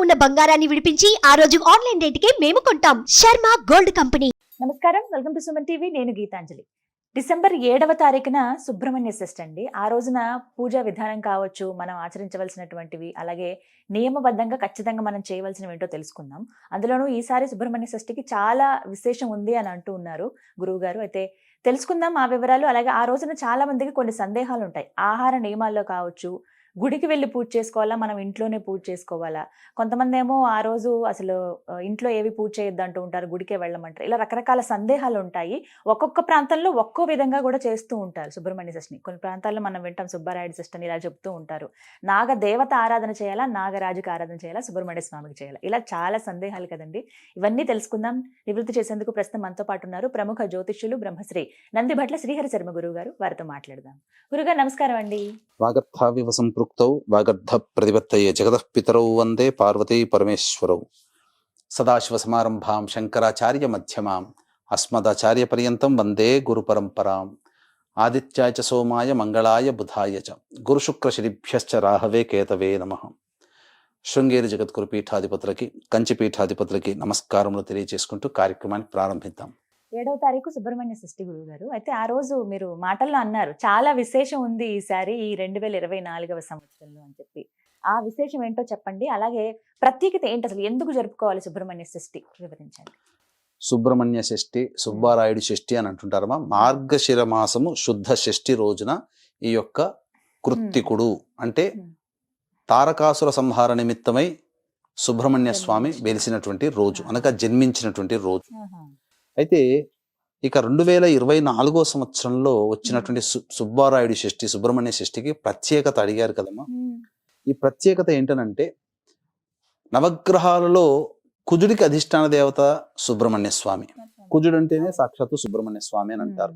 ఉన్న బంగారాన్ని విడిపించి ఆ రోజు ఆన్లైన్ రేటుకే మేము కొంటాం. Sharma gold company. నమస్కారం, వెల్కమ్ టు సుమన్ టీవీ. నేను గీతాంజలి. డిసెంబర్ 7వ తారీఖున సుబ్రహ్మణ్య షష్ఠి అండి. ఆ రోజున పూజా విధానం కావచ్చు, మనం ఆచరించవలసినటువంటివి, అలాగే నియమబద్ధంగా ఖచ్చితంగా మనం చేయవలసినవి ఏంటో తెలుసుకుందాం. అందులోనూ ఈసారి సుబ్రహ్మణ్య షష్ఠికి చాలా విశేషం ఉంది అని అంటూ ఉన్నారు గురువు గారు. అయితే తెలుసుకుందాం ఆ వివరాలు. అలాగే ఆ రోజున చాలా మందికి కొన్ని సందేహాలు ఉంటాయి. ఆహార నియమాల్లో కావచ్చు, గుడికి వెళ్ళి పూజ చేసుకోవాలా, మనం ఇంట్లోనే పూజ చేసుకోవాలా? కొంతమంది ఏమో ఆ రోజు అసలు ఇంట్లో ఏవి పూజ చేయొద్దు అంటూ ఉంటారు, గుడికే వెళ్ళమంటారు. ఇలా రకరకాల సందేహాలు ఉంటాయి. ఒక్కొక్క ప్రాంతంలో ఒక్కో విధంగా కూడా చేస్తూ ఉంటారు సుబ్రహ్మణ్య షష్ఠిని. కొన్ని ప్రాంతాల్లో మనం వింటాం సుబ్బారాయుడు షష్ఠి అని ఇలా చెప్తూ ఉంటారు. నాగ దేవత ఆరాధన చేయాలా, నాగరాజుకి ఆరాధన చేయాలా, సుబ్రహ్మణ్య స్వామికి చేయాలా? ఇలా చాలా సందేహాలు కదండి. ఇవన్నీ తెలుసుకుందాం. నివృత్తి చేసేందుకు ప్రస్తుతం మనతో పాటు ఉన్నారు ప్రముఖ జ్యోతిష్యులు బ్రహ్మశ్రీ నందిభట్ల శ్రీహరి శర్మ గురువు గారు. వారితో మాట్లాడదాం. గురుగారు నమస్కారం అండి. వాగర్థావివ సంపృక్తౌ వాగర్థ ప్రతిపత్తయే జగతః పితరౌ వందే పార్వతీ పరమేశ్వరౌ. సదాశివ సమారంభాం శంకరాచార్య మధ్యమాం అస్మదాచార్య పర్యంతం వందే గురు పరంపరాం. ఆదిత్యాయ చ సోమాయ మంగళాయ బుధాయ చ గురుశుక్ర శనిభ్యశ్చ రాహవే కేతవే నమః. శృంగేరి జగద్గురు పీఠాధిపతులకి, కంచి పీఠాధిపతులకి నమస్కారములు తెలియజేసుకుంటూ కార్యక్రమాన్ని ప్రారంభిద్దాం. 7వ తారీఖు సుబ్రహ్మణ్య షష్ఠి గురువు గారు. అయితే ఆ రోజు మీరు మాటల్లో అన్నారు చాలా విశేషం ఉంది ఈసారి ఈ 2024వ సంవత్సరంలో అని చెప్పి. ఆ విశేషం ఏంటో చెప్పండి. అలాగే ప్రత్యేకత ఏంటి, అసలు ఎందుకు జరుపుకోవాలి సుబ్రహ్మణ్య షష్ఠి వివరించండి. సుబ్రహ్మణ్య షష్ఠి, సుబ్బారాయుడు షష్ఠి అని అంటుంటారమ్మా. మార్గశిర మాసము శుద్ధ షష్ఠి రోజున ఈ యొక్క కృత్తికుడు అంటే తారకాసుర సంహార నిమిత్తమై సుబ్రహ్మణ్య స్వామి వెలిసినటువంటి రోజు, అనగా జన్మించినటువంటి రోజు. అయితే ఇక 2024 సంవత్సరంలో వచ్చినటువంటి సుబ్బారాయుడు షష్ఠి, సుబ్రహ్మణ్య షష్ఠికి ప్రత్యేకత అడిగారు కదమ్మా. ఈ ప్రత్యేకత ఏంటనంటే, నవగ్రహాలలో కుజుడికి అధిష్టాన దేవత సుబ్రహ్మణ్య స్వామి. కుజుడు అంటేనే సాక్షాత్తు సుబ్రహ్మణ్య స్వామి అని అంటారు.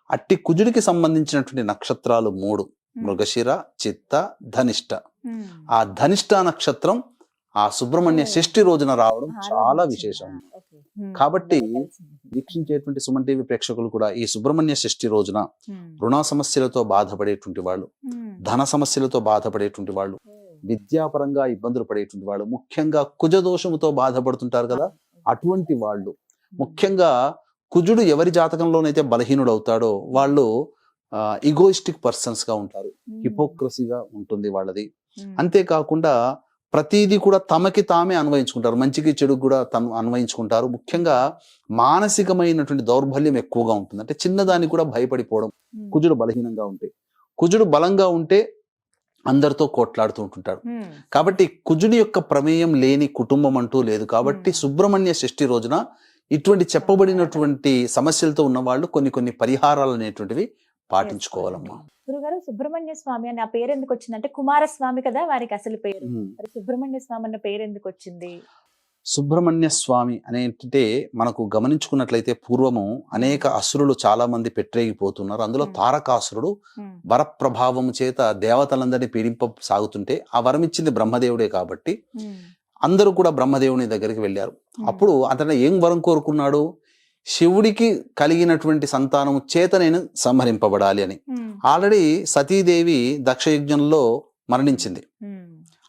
అట్టి కుజుడికి సంబంధించినటువంటి నక్షత్రాలు 3: మృగశిర, చిత్త, ధనిష్ట. ఆ ధనిష్ట నక్షత్రం ఆ సుబ్రహ్మణ్య షష్ఠి రోజున రావడం చాలా విశేషం. కాబట్టి వీక్షించేటువంటి సుమన్ టీవీ ప్రేక్షకులు కూడా ఈ సుబ్రహ్మణ్య షష్ఠి రోజున రుణ సమస్యలతో బాధపడేటువంటి వాళ్ళు, ధన సమస్యలతో బాధపడేటువంటి వాళ్ళు, విద్యాపరంగా ఇబ్బందులు పడేటువంటి వాళ్ళు, ముఖ్యంగా కుజదోషముతో బాధపడుతుంటారు కదా, అటువంటి వాళ్ళు, ముఖ్యంగా కుజుడు ఎవరి జాతకంలోనైతే బలహీనుడు అవుతాడో వాళ్ళు ఈగోయిస్టిక్ పర్సన్స్ గా ఉంటారు, హిపోక్రసీగా ఉంటుంది వాళ్ళది. అంతేకాకుండా ప్రతిదీ కూడా తమకి తామే అన్వయించుకుంటారు, మంచికి చెడుకు కూడా తను అన్వయించుకుంటారు. ముఖ్యంగా మానసికమైనటువంటి దౌర్బల్యం ఎక్కువగా ఉంటుంది. అంటే చిన్నదానికి కూడా భయపడిపోవడం, కుజుడు బలహీనంగా ఉంటే. కుజుడు బలంగా ఉంటే అందరితో కోట్లాడుతూ ఉంటుంటాడు. కాబట్టి కుజుని యొక్క ప్రమేయం లేని కుటుంబం అంటూ లేదు. కాబట్టి సుబ్రహ్మణ్య షష్ఠి రోజున ఇటువంటి చెప్పబడినటువంటి సమస్యలతో ఉన్న వాళ్ళు కొన్ని పరిహారాలు అనేటువంటివి పాటించుకోవాలమ్మా. గురుగారు, సుబ్రహ్మణ్య స్వామి అని ఆ పేరు ఎందుకు వచ్చిందంటే కుమారస్వామి కదా వారికి అసలు పేరు. మరి సుబ్రహ్మణ్య స్వామి అన్న పేరు ఎందుకు వచ్చింది? సుబ్రహ్మణ్య స్వామి అనేంటే మనకు గమనించుకున్నట్లయితే పూర్వము అనేక అసురులు చాలా మంది పెట్టరేగిపోతున్నారు. అందులో తారకాసురుడు వరప్రభావము చేత దేవతలందరినీ పీడింప సాగుతుంటే ఆ వరం ఇచ్చింది బ్రహ్మదేవుడే కాబట్టి అందరూ కూడా బ్రహ్మదేవుని దగ్గరికి వెళ్ళారు. అప్పుడు అతను ఏం వరం కోరుకున్నాడు? శివుడికి కలిగినటువంటి సంతానము చేత నేను సంహరింపబడాలి అని. ఆల్రెడీ సతీదేవి దక్షయజ్ఞంలో మరణించింది,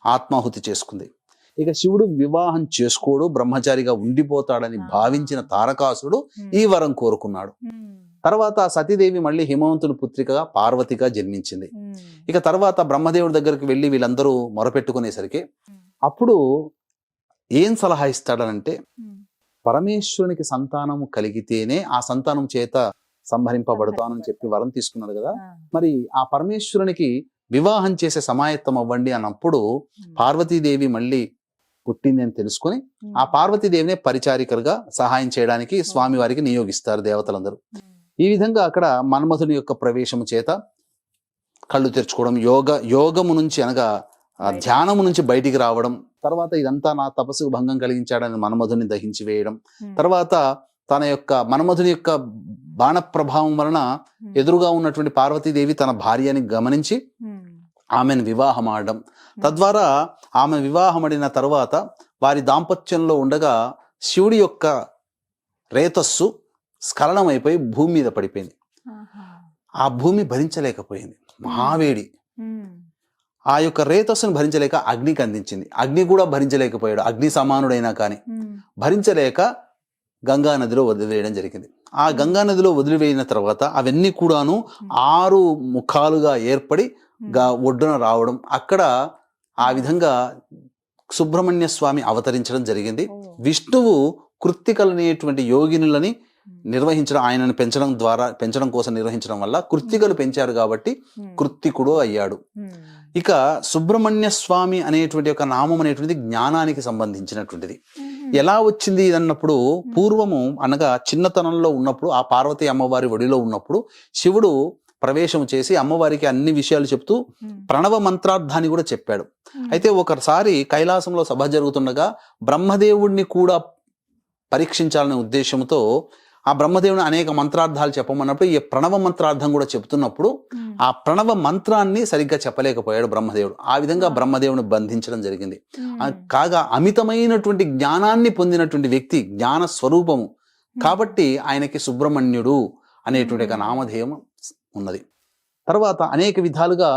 ఆత్మాహుతి చేసుకుంది. ఇక శివుడు వివాహం చేసుకోడు, బ్రహ్మచారిగా ఉండిపోతాడని భావించిన తారకాసురుడు ఈ వరం కోరుకున్నాడు. తర్వాత సతీదేవి మళ్ళీ హిమవంతుని పుత్రికగా పార్వతిగా జన్మించింది. ఇక తర్వాత బ్రహ్మదేవుడి దగ్గరికి వెళ్ళి వీళ్ళందరూ మొరపెట్టుకునేసరికి అప్పుడు ఏం సలహా ఇస్తాడనంటే, పరమేశ్వరునికి సంతానము కలిగితేనే ఆ సంతానం చేత సంహరింపబడతానని చెప్పి వరం తీసుకున్నాడు కదా. మరి ఆ పరమేశ్వరునికి వివాహం చేసే సమాయత్తం అవ్వండి అన్నప్పుడు పార్వతీదేవి మళ్ళీ పుట్టింది అని తెలుసుకొని ఆ పార్వతీదేవినే పరిచారికలుగా సహాయం చేయడానికి స్వామి వారికి నియోగిస్తారు దేవతలందరూ. ఈ విధంగా అక్కడ మన్మథుని యొక్క ప్రవేశము చేత కళ్ళు తెరుచుకోవడం, యోగము నుంచి అనగా ధ్యానము నుంచి బయటికి రావడం, తర్వాత ఇదంతా నా తపస్సుకు భంగం కలిగించాడని మన్మధుని దహించి వేయడం, తర్వాత తన యొక్క మన్మధుని యొక్క బాణ ప్రభావం వలన ఎదురుగా ఉన్నటువంటి పార్వతీదేవి తన భార్యని గమనించి ఆమెను వివాహం ఆడడం, తద్వారా ఆమె వివాహమడిన తర్వాత వారి దాంపత్యంలో ఉండగా శివుడి యొక్క రేతస్సు స్ఖలనమైపోయి భూమి మీద పడిపోయింది. ఆ భూమి భరించలేకపోయింది, మహావేడి. ఆ యొక్క రేతస్సును భరించలేక అగ్నికి అందించింది. అగ్ని కూడా భరించలేకపోయాడు, అగ్ని సమానుడైనా కానీ భరించలేక గంగా నదిలో వదిలివేయడం జరిగింది. ఆ గంగా నదిలో వదిలివేయిన తర్వాత అవన్నీ కూడాను 6 ముఖాలుగా ఏర్పడి ఒడ్డున రావడం, అక్కడ ఆ విధంగా సుబ్రహ్మణ్య స్వామి అవతరించడం జరిగింది. విష్ణువు కృత్తికలనేటువంటి యోగినులని నిర్వహించడం, ఆయనను పెంచడం కోసం నిర్వహించడం వల్ల కృత్తికలు పెంచారు కాబట్టి కృత్తికుడు అయ్యాడు. ఇక సుబ్రహ్మణ్య స్వామి అనేటువంటి ఒక నామం అనేటువంటిది జ్ఞానానికి సంబంధించినటువంటిది. ఎలా వచ్చింది అన్నప్పుడు, పూర్వము అనగా చిన్నతనంలో ఉన్నప్పుడు, ఆ పార్వతీ అమ్మవారి ఒడిలో ఉన్నప్పుడు శివుడు ప్రవేశం చేసి అమ్మవారికి అన్ని విషయాలు చెప్తూ ప్రణవ మంత్రార్థాన్ని కూడా చెప్పాడు. అయితే ఒకసారి కైలాసంలో సభ జరుగుతుండగా బ్రహ్మదేవుడిని కూడా పరీక్షించాలనే ఉద్దేశంతో ఆ బ్రహ్మదేవుని అనేక మంత్రార్థాలు చెప్పమన్నప్పుడు ఈ ప్రణవ మంత్రార్థం కూడా చెప్తున్నప్పుడు ఆ ప్రణవ మంత్రాన్ని సరిగ్గా చెప్పలేకపోయాడు బ్రహ్మదేవుడు. ఆ విధంగా బ్రహ్మదేవుని బంధించడం జరిగింది. కాగా అమితమైనటువంటి జ్ఞానాన్ని పొందినటువంటి వ్యక్తి, జ్ఞాన స్వరూపము కాబట్టి ఆయనకి సుబ్రహ్మణ్యుడు అనేటువంటి ఒక నామధేయం ఉన్నది. తర్వాత అనేక విధాలుగా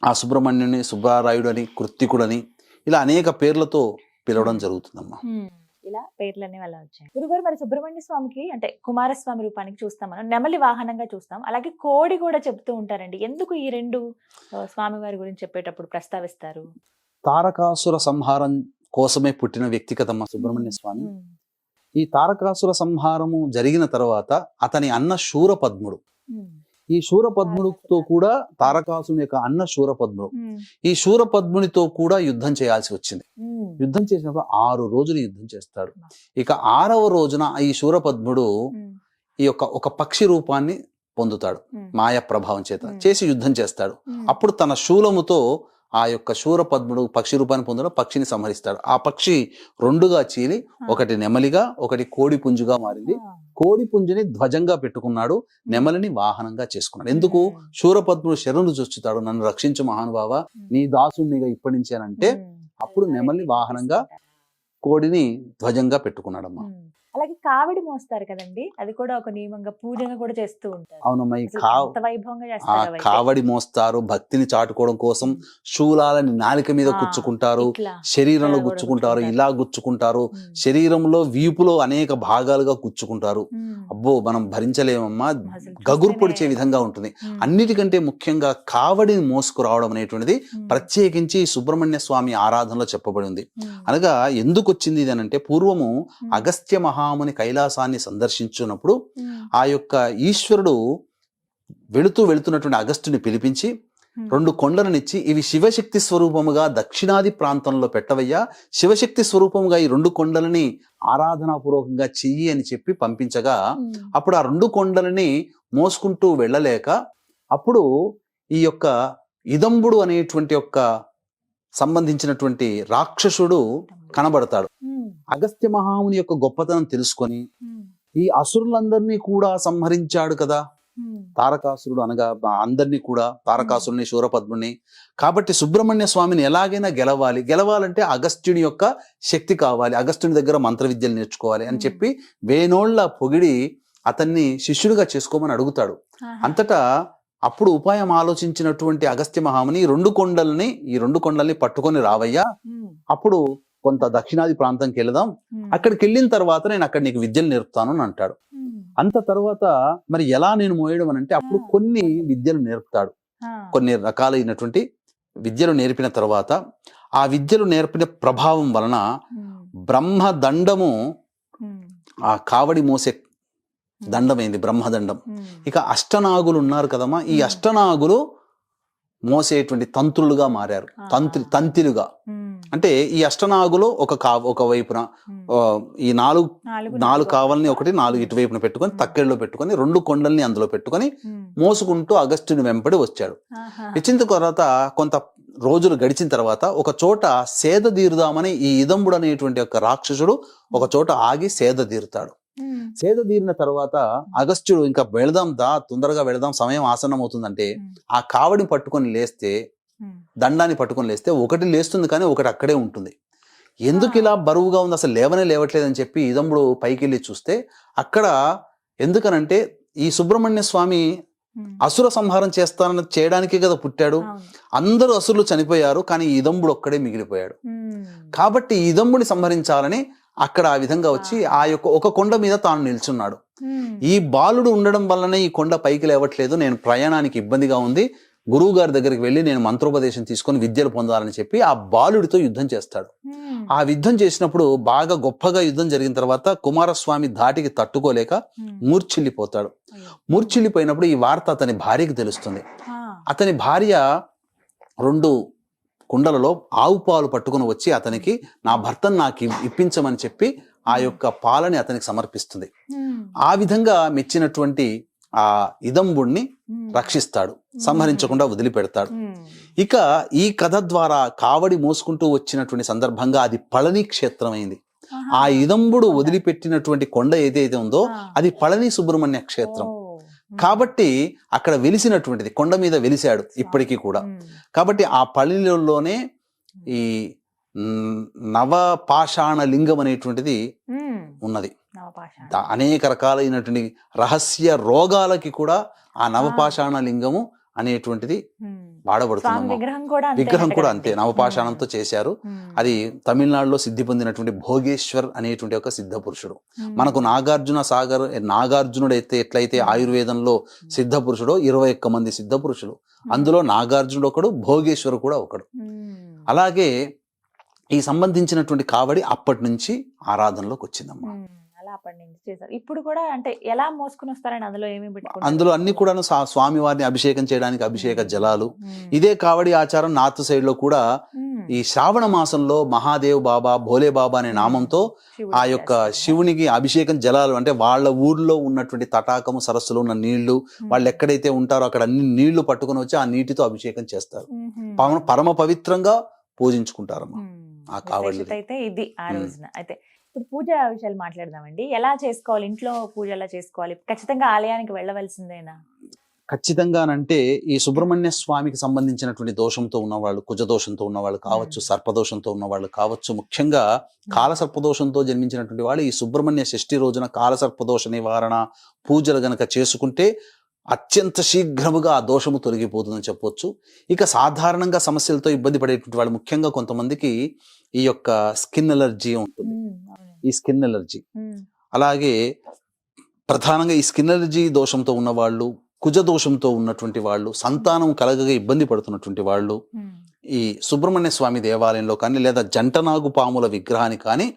ఆ సుబ్రహ్మణ్యుని సుబ్బారాయుడు అని, కృత్తికుడని ఇలా అనేక పేర్లతో పిలవడం జరుగుతుందమ్మా. ఇలా పేర్లన్నీ వల్ల వచ్చాయి. గురుగారు, మరి సుబ్రహ్మణ్య స్వామికి అంటే కుమారస్వామి రూపానికి చూస్తాం మనం, నెమలి వాహనంగా చూస్తాం, అలాగే కోడి కూడా చెప్తూ ఉంటారండి. ఎందుకు ఈ 2 స్వామివారి గురించి చెప్పేటప్పుడు ప్రస్తావిస్తారు? తారకాసుర సంహారం కోసమే పుట్టిన వ్యక్తి కదమ్మా సుబ్రహ్మణ్య స్వామి. ఈ తారకాసుర సంహారము జరిగిన తర్వాత అతని అన్న శూరపద్ముడు, ఈ శూరపద్ముడితో కూడా తారకాసుని యొక్క అన్న శూరపద్ముడు, ఈ శూరపద్మునితో కూడా యుద్ధం చేయాల్సి వచ్చింది. యుద్ధం చేసినప్పుడు 6 రోజులు యుద్ధం చేస్తాడు. ఇక 6వ రోజున ఈ శూరపద్ముడు ఈ యొక్క ఒక పక్షి రూపాన్ని పొందుతాడు, మాయా ప్రభావం చేత చేసి యుద్ధం చేస్తాడు. అప్పుడు తన శూలముతో ఆ యొక్క శూరపద్ముడు పక్షి రూపాన్ని పొందడం, పక్షిని సంహరిస్తాడు. ఆ పక్షి 2గా చీలి ఒకటి నెమలిగా, ఒకటి కోడి పుంజుగా మారింది. కోడి పుంజుని ధ్వజంగా పెట్టుకున్నాడు, నెమలిని వాహనంగా చేసుకున్నాడు. ఎందుకు? శూరపద్ముడు శరణు చొచ్చుతాడు, నన్ను రక్షించు మహానుభావ, నీ దాసునిగా ఇప్పటి నుంచి అని అంటే అప్పుడు నెమలిని వాహనంగా, కోడిని ధ్వజంగా పెట్టుకున్నాడమ్మా. అలాగే కావిడి మోస్తారు కదండి, అది కూడా ఒక నియమంగా పూజగా కూడా చేస్తూ ఉంటారు. అవునమ్మా. ఈ వైభవంగా ఆ చేస్తారు. కావడి మోస్తారు, భక్తిని చాటుకోవడం కోసం శూలాలని నాలిక మీద గుచ్చుకుంటారు, శరీరంలో గుచ్చుకుంటారు, ఇలా గుచ్చుకుంటారు, శరీరంలో వీపులో అనేక భాగాలుగా గుచ్చుకుంటారు. అబ్బో మనం భరించలేమమ్మా, గగురు పొడిచే విధంగా ఉంటుంది. అన్నిటికంటే ముఖ్యంగా కావడిని మోసుకురావడం అనేటువంటిది ప్రత్యేకించి సుబ్రహ్మణ్య స్వామి ఆరాధనలో చెప్పబడి ఉంది. అనగా ఎందుకు వచ్చింది ఇది అంటే, పూర్వము అగస్త్య మహాముని కైలాసాన్ని సందర్శించున్నప్పుడు ఆ యొక్క ఈశ్వరుడు వెళుతున్నటువంటి అగస్త్యుని పిలిపించి 2 కొండలనిచ్చి, ఇవి శివశక్తి స్వరూపముగా దక్షిణాది ప్రాంతంలో పెట్టవయ్యా, శివశక్తి స్వరూపముగా ఈ 2 కొండలని ఆరాధనాపూర్వకంగా చెయ్యి అని చెప్పి పంపించగా, అప్పుడు ఆ 2 కొండలని మోసుకుంటూ వెళ్ళలేక అప్పుడు ఈ యొక్క ఇదంబుడు అనేటువంటి యొక్క సంబంధించినటువంటి రాక్షసుడు కనబడతాడు. అగస్త్య మహాముని యొక్క గొప్పతనం తెలుసుకొని ఈ అసురులందరినీ కూడా సంహరించాడు కదా తారకాసురుడు, అనగా అందరినీ కూడా, తారకాసురుని, శూరపద్ముని. కాబట్టి సుబ్రహ్మణ్య స్వామిని ఎలాగైనా గెలవాలంటే అగస్త్యుని యొక్క శక్తి కావాలి, అగస్త్యుని దగ్గర మంత్ర విద్యలు నేర్చుకోవాలి అని చెప్పి వేనోళ్ల పొగిడి అతన్ని శిష్యుడిగా చేసుకోమని అడుగుతాడు. అంతటా అప్పుడు ఉపాయం ఆలోచించినటువంటి అగస్త్య మహాముని ఈ 2 కొండల్ని పట్టుకొని రావయ్యా, అప్పుడు కొంత దక్షిణాది ప్రాంతంకి వెళదాం, అక్కడికి వెళ్ళిన తర్వాత నేను అక్కడ నీకు విద్యలు నేర్పుతాను అని అంటాడు. అంత తర్వాత మరి ఎలా నేను మోయడం అని అంటే, అప్పుడు కొన్ని విద్యలు నేర్పుతాడు. కొన్ని రకాలైనటువంటి విద్యలు నేర్పిన తర్వాత ఆ విద్యలు నేర్పిన ప్రభావం వలన బ్రహ్మదండము ఆ కావడి మోసే దండమైంది, బ్రహ్మదండం. ఇక అష్టనాగులు ఉన్నారు కదమ్మా, ఈ అష్టనాగులు మోసేటువంటి తంత్రులుగా మారారు, తంతిలుగా. అంటే ఈ అష్టనాగులు ఒక వైపున ఈ 4 కావల్ని ఒకటి 4 ఇటువైపున పెట్టుకొని తక్కెళ్ళలో పెట్టుకొని 2 కొండల్ని అందులో పెట్టుకొని మోసుకుంటూ అగస్త్యుని వెంపడి వచ్చాడు. వచ్చిన తర్వాత కొంత రోజులు గడిచిన తర్వాత ఒక చోట సేద తీరుదామని ఈ ఇదంబుడు అనేటువంటి ఒక రాక్షసుడు ఒక చోట ఆగి సేద తీరుతాడు. సేద తీరిన తర్వాత అగస్త్యుడు ఇంకా తొందరగా వెళదాం, సమయం ఆసన్నం అవుతుందంటే ఆ కావడిని పట్టుకొని లేస్తే, దండాన్ని పట్టుకొని లేస్తే ఒకటి లేస్తుంది కానీ ఒకటి అక్కడే ఉంటుంది. ఎందుకు ఇలా బరువుగా ఉంది, అసలు లేవట్లేదని చెప్పి ఇదంబుడు పైకి వెళ్ళి చూస్తే అక్కడ ఎందుకనంటే ఈ సుబ్రహ్మణ్య స్వామి అసుర సంహారం చేస్తానని చేయడానికే కదా పుట్టాడు. అవును. అందరూ అసురులు చనిపోయారు, కానీ ఈ ఇదంబుడు ఒక్కడే మిగిలిపోయాడు. కాబట్టి ఈ ఇదంబుని సంహరించాలని అక్కడ ఆ విధంగా వచ్చి ఆ యొక్క ఒక కొండ మీద తాను నిల్చున్నాడు. ఈ బాలుడు ఉండడం వల్లనే ఈ కొండ పైకి లేవట్లేదు, నేను ప్రయాణానికి ఇబ్బందిగా ఉంది, గురువు గారి దగ్గరికి వెళ్ళి నేను మంత్రోపదేశం తీసుకొని విద్యలు పొందాలని చెప్పి ఆ బాలుడితో యుద్ధం చేస్తాడు. ఆ యుద్ధం చేసినప్పుడు బాగా గొప్పగా యుద్ధం జరిగిన తర్వాత కుమారస్వామి ధాటికి తట్టుకోలేక మూర్ఛిల్లిపోతాడు. మూర్ఛిల్లిపోయినప్పుడు ఈ వార్త అతని భార్యకి తెలుస్తుంది. అతని భార్య 2 కుండలలో ఆవు పాలు పట్టుకుని వచ్చి అతనికి నా భర్తను నాకు ఇప్పించమని చెప్పి ఆ యొక్క పాలని అతనికి సమర్పిస్తుంది. ఆ విధంగా మెచ్చినటువంటి ఆ ఇదంబుణ్ణి రక్షిస్తాడు, సంహరించకుండా వదిలిపెడతాడు. ఇక ఈ కథ ద్వారా కావడి మోసుకుంటూ వచ్చినటువంటి సందర్భంగా అది పళని క్షేత్రం అయింది. ఆ ఇదంబుడు వదిలిపెట్టినటువంటి కొండ ఏదైతే ఉందో అది పళని సుబ్రహ్మణ్య క్షేత్రం. కాబట్టి అక్కడ వెలిసినటువంటిది, కొండ మీద వెలిశాడు ఇప్పటికీ కూడా. కాబట్టి ఆ పళనిలోనే ఈ నవపాషాణ లింగం అనేటువంటిది ఉన్నది. అనేక రకాలైనటువంటి రహస్య రోగాలకి కూడా ఆ నవపాషాణ లింగము అనేటువంటిది వాడబడుతుంది. విగ్రహం కూడా అంతే, నవపాషాణంతో చేశారు. అది తమిళనాడులో సిద్ధి పొందినటువంటి భోగేశ్వర్ అనేటువంటి ఒక సిద్ధ పురుషుడు. మనకు నాగార్జునుడు అయితే ఎట్లయితే ఆయుర్వేదంలో సిద్ధ పురుషుడో 21 మంది సిద్ధ పురుషులు, అందులో నాగార్జునుడు ఒకడు, భోగేశ్వరు కూడా ఒకడు. అలాగే ఈ సంబంధించినటువంటి కావడి అప్పటి నుంచి ఆరాధనలోకి వచ్చిందమ్మా. అప్పటి నుంచి చేశారు. ఇప్పుడు కూడా అంటే ఎలా మోసుకుని వస్తారని అందులో ఏమి పెట్టుకుంటారు? అందులో అన్ని కూడా స్వామి వారిని అభిషేకం చేయడానికి అభిషేక జలాలు. ఇదే కావడి ఆచారం నార్త్ సైడ్ లో కూడా ఈ శ్రావణ మాసంలో మహాదేవ్ బాబా, భోలే బాబా అనే నామంతో ఆ యొక్క శివునికి అభిషేకం జలాలు, అంటే వాళ్ళ ఊర్లో ఉన్నటువంటి తటాకము సరస్సులో ఉన్న నీళ్లు, వాళ్ళు ఎక్కడైతే ఉంటారో అక్కడ అన్ని నీళ్లు పట్టుకుని వచ్చి ఆ నీటితో అభిషేకం చేస్తారు. పరమ పవిత్రంగా పూజించుకుంటారమ్మా ఆ కావడి. అయితే ఇది ఆ రోజున. అయితే ఇప్పుడు పూజ విషయాలు మాట్లాడదామండి. ఎలా చేసుకోవాలి, ఇంట్లో పూజ ఎలా చేసుకోవాలి? ఖచ్చితంగా ఆలయానికి వెళ్ళవలసిందేనా? ఖచ్చితంగానంటే ఈ సుబ్రహ్మణ్య స్వామికి సంబంధించినటువంటి దోషంతో ఉన్నవాళ్ళు, కుజదోషంతో ఉన్నవాళ్ళు కావచ్చు, సర్పదోషంతో ఉన్నవాళ్ళు కావచ్చు, ముఖ్యంగా కాలసర్పదోషంతో జన్మించినటువంటి వాళ్ళు ఈ సుబ్రహ్మణ్య షష్ఠి రోజున కాలసర్పదోష నివారణ పూజలు గనక చేసుకుంటే అత్యంత శీఘ్రముగా ఆ దోషము తొలగిపోతుందని చెప్పొచ్చు. ఇక సాధారణంగా సమస్యలతో ఇబ్బంది పడేటువంటి వాళ్ళు, ముఖ్యంగా కొంతమందికి ఈ యొక్క స్కిన్ ఎలర్జీ ఉంటుంది, ఈ స్కిన్ ఎలర్జీ. అలాగే ప్రధానంగా ఈ స్కిన్ ఎలర్జీ దోషంతో ఉన్నవాళ్ళు, కుజ దోషంతో ఉన్నటువంటి వాళ్ళు, సంతానం కలగగా ఇబ్బంది పడుతున్నటువంటి వాళ్ళు ఈ సుబ్రహ్మణ్య స్వామి దేవాలయంలో కానీ లేదా జంటనాగు పాముల విగ్రహాన్ని కానీ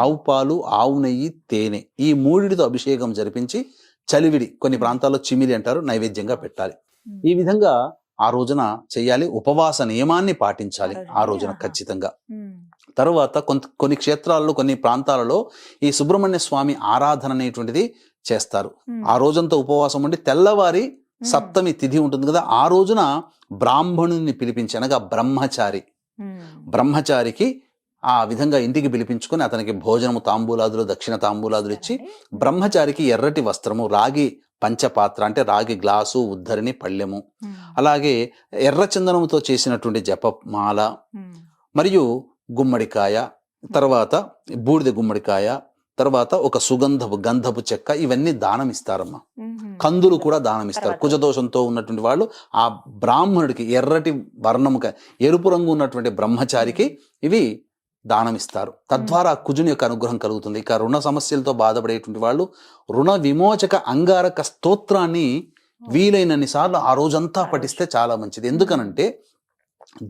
ఆవు పాలు, ఆవు నెయ్యి, తేనె ఈ 3తో అభిషేకం జరిపించి చలివిడి, కొన్ని ప్రాంతాల్లో చిమిలి అంటారు, నైవేద్యంగా పెట్టాలి. ఈ విధంగా ఆ రోజున చెయ్యాలి. ఉపవాస నియమాన్ని పాటించాలి ఆ రోజున ఖచ్చితంగా. తరువాత కొన్ని క్షేత్రాల్లో, కొన్ని ప్రాంతాలలో ఈ సుబ్రహ్మణ్య స్వామి ఆరాధన అనేటువంటిది చేస్తారు. ఆ రోజంతా ఉపవాసం ఉండి తెల్లవారి సప్తమి తిథి ఉంటుంది కదా, ఆ రోజున బ్రాహ్మణుని పిలిపించి, అనగా బ్రహ్మచారికి ఆ విధంగా ఇంటికి పిలిపించుకొని అతనికి భోజనము, తాంబూలాదులు, దక్షిణ తాంబూలాదులు ఇచ్చి, బ్రహ్మచారికి ఎర్రటి వస్త్రము, రాగి పంచపాత్ర అంటే రాగి గ్లాసు, ఉద్ధరిణి, పళ్ళెము, అలాగే ఎర్ర చందనముతో చేసినటువంటి జపమాల, మరియు గుమ్మడికాయ, తర్వాత బూడిద గుమ్మడికాయ, తర్వాత ఒక గంధపు చెక్క, ఇవన్నీ దానం ఇస్తారమ్మా. కందులు కూడా దానం ఇస్తారు. కుజదోషంతో ఉన్నటువంటి వాళ్ళు ఆ బ్రాహ్మణుడికి ఎర్రటి వర్ణము, ఎరుపు రంగు ఉన్నటువంటి బ్రహ్మచారికి ఇవి దానం ఇస్తారు. తద్వారా కుజుని యొక్క అనుగ్రహం కలుగుతుంది. ఇక రుణ సమస్యలతో బాధపడేటువంటి వాళ్ళు రుణ విమోచక అంగారక స్తోత్రాన్ని వీలైనన్ని సార్లు ఆ రోజంతా పఠిస్తే చాలా మంచిది. ఎందుకనంటే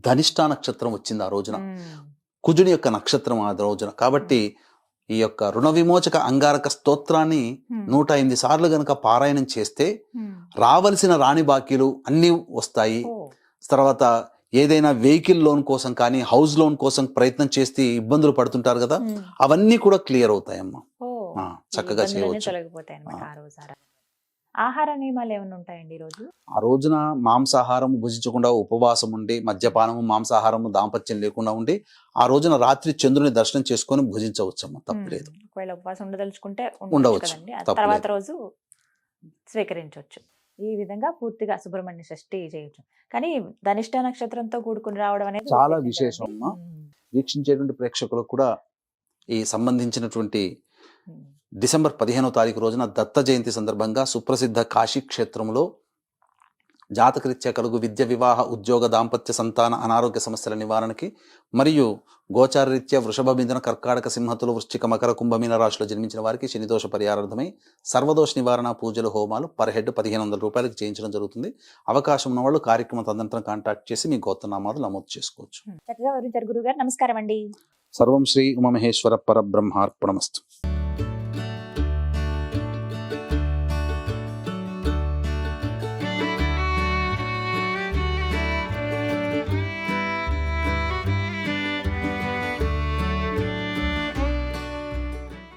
ధనిష్ట నక్షత్రం వచ్చింది ఆ రోజున, కుజుని యొక్క నక్షత్రం ఆ రోజున. కాబట్టి ఈ యొక్క రుణ విమోచక అంగారక స్తోత్రాన్ని 108 సార్లు గనక పారాయణం చేస్తే రావలసిన రాణి బాకీలు అన్నీ వస్తాయి. తర్వాత ఏదైనా వెహికల్ లోన్ కోసం కానీ, హౌస్ లోన్ కోసం ప్రయత్నం చేస్తే ఇబ్బందులు పడుతుంటారు కదా, అవన్నీ కూడా క్లియర్ అవుతాయమ్మా. చక్కగా చేయవచ్చు. ఆహార నియమాలు ఏమైనా ఉంటాయండి ఈ రోజు? ఆ రోజున మాంసాహారం భుజించకుండా ఉపవాసం ఉండి, మద్యపానము, మాంసాహారము, దాంపత్యం లేకుండా ఉండి ఆ రోజున రాత్రి చంద్రుని దర్శనం చేసుకొని భుజించవచ్చమ్మా, తప్పలేదు. ఒకవేళ ఉపవాసం ఉండదలుచుకుంటే ఉండవచ్చు, తర్వాత రోజు స్వీకరించవచ్చు. ఈ విధంగా పూర్తిగా సుబ్రహ్మణ్య షష్ఠి చేయొచ్చు. కానీ ధనిష్ట నక్షత్రంతో కూడుకుని రావడం అనేది చాలా విశేషం అమ్మా. వీక్షించేటువంటి ప్రేక్షకులకు కూడా ఈ సంబంధించినటువంటి డిసెంబర్ 15వ తారీఖు రోజున దత్త జయంతి సందర్భంగా సుప్రసిద్ధ కాశీ క్షేత్రంలో జాతకరీత్యా కలుగు విద్య, వివాహ, ఉద్యోగ, దాంపత్య, సంతాన, అనారోగ్య సమస్యల నివారణకి మరియు గోచారరీత్యా వృషభ, మిథున, కర్కాటక, సింహతులు, వృశ్చిక, మకర, కుంభమీన రాశిలో జన్మించిన వారికి శనిదోష పరిహారార్థమై సర్వదోష నివారణ పూజలు, హోమాలు పర్ హెడ్ 1500 రూపాయలకి చేయించడం జరుగుతుంది. అవకాశం ఉన్నవాళ్ళు కార్యక్రమం తదనంతరం కాంటాక్ట్ చేసి మీ గోత్రనామాలు నమోదు చేసుకోవచ్చు. చక్కగా వివరించారు గురుగారు. నమస్కారం అండి. సర్వం శ్రీ ఉమామహేశ్వర పరబ్రహ్మార్పణమస్తు.